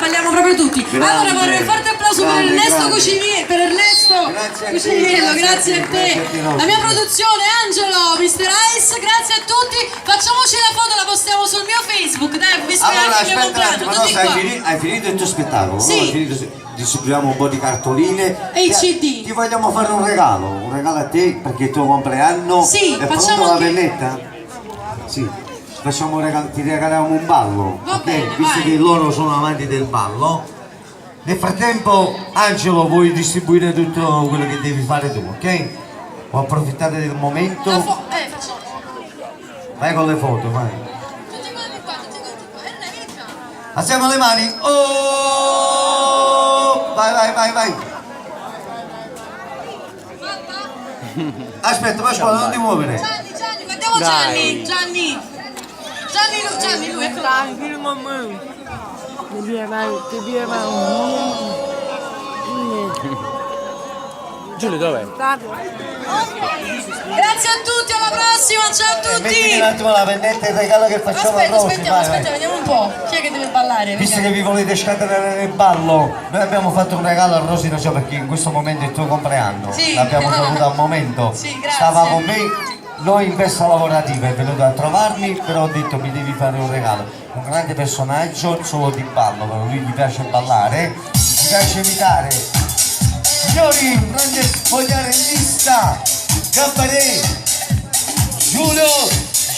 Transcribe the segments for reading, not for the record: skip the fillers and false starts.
balliamo proprio tutti. Grande. Allora vorrei un forte applauso per Ernesto Cuciniello, grazie a te. La mia produzione, Angelo, Mr. Ice, grazie a tutti. Facciamoci la foto, la postiamo sul mio Facebook, dai, visto che Allora, anche il mio compleanno, tutti qua. hai finito il tuo spettacolo? Sì. No? Distribuiamo un po' di cartoline e i CD. Ti vogliamo fare un regalo a te perché è il tuo compleanno. Sì, è facciamo pronta la anche... pennetta? Sì, ti regaliamo un ballo. Va bene, visto vai. che loro sono amanti del ballo. Nel frattempo Angelo vuoi distribuire tutto quello che devi fare tu, ok? O approfittate del momento. Facciamo. Vai con le foto, vai. Tutti quanti qua. Alziamo le mani. Oh! Vai. Aspetta, non ti muovere. Gianni, guardiamo Gianni, lui, ecco. Giulio dov'è? Grazie a tutti, alla prossima, ciao a Mettimi un tutti. attimo la pennetta e il regalo che facciamo a Rosy. Aspetta, vediamo un po'. Chi è che deve ballare? Visto che vi volete scatenare nel ballo, noi abbiamo fatto un regalo a Rosy, non so perché in questo momento è il tuo compleanno. Sì. L'abbiamo saluta al momento. Sì, grazie. Stava con me, noi in festa lavorativa è venuto a trovarmi, però ho detto mi devi fare un regalo. Un grande personaggio, solo di ballo, però lui gli piace ballare, gli piace imitare. Signori, un grande spogliarellista, Gabbaré, Giulio,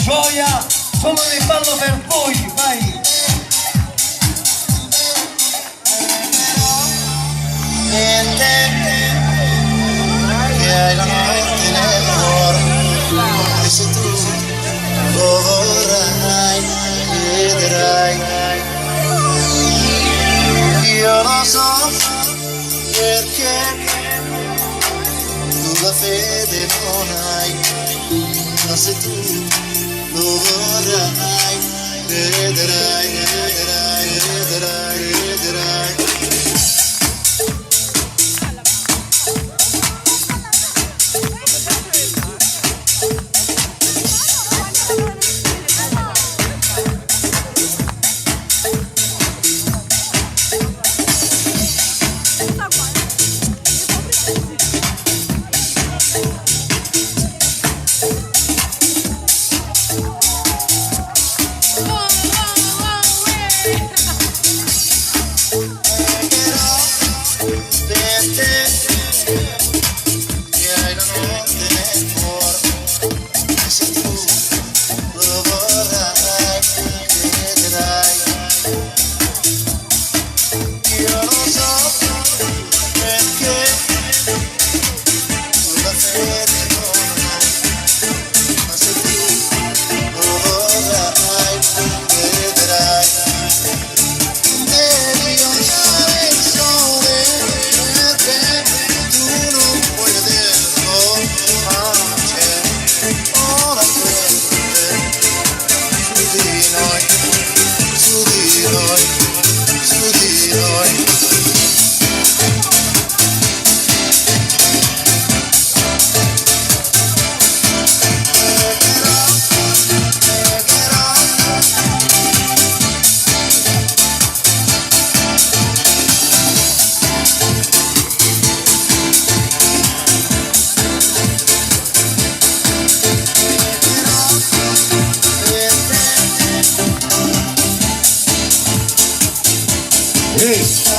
Gioia, sono nel ballo per voi, vai! Niente che hai la notte nel cuore, e se tu lo vorrai, vedrai. Io lo so perché tu la fede non hai, ma se tu lo vorrai, vedrai.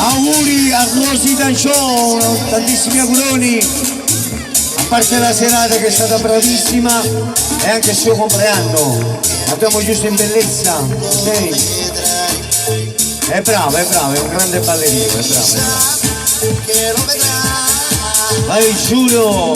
Auguri a Rosy Show, tantissimi auguroni, a parte la serata che è stata bravissima e anche il suo compleanno, l'abbiamo giusto in bellezza, ok? È bravo, è un grande ballerino, è bravo. Vai Giulio! Oh.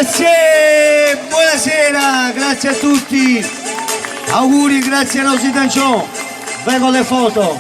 Grazie, buonasera, grazie a tutti. Auguri, grazie a Rosy Dancion. Vengo le foto.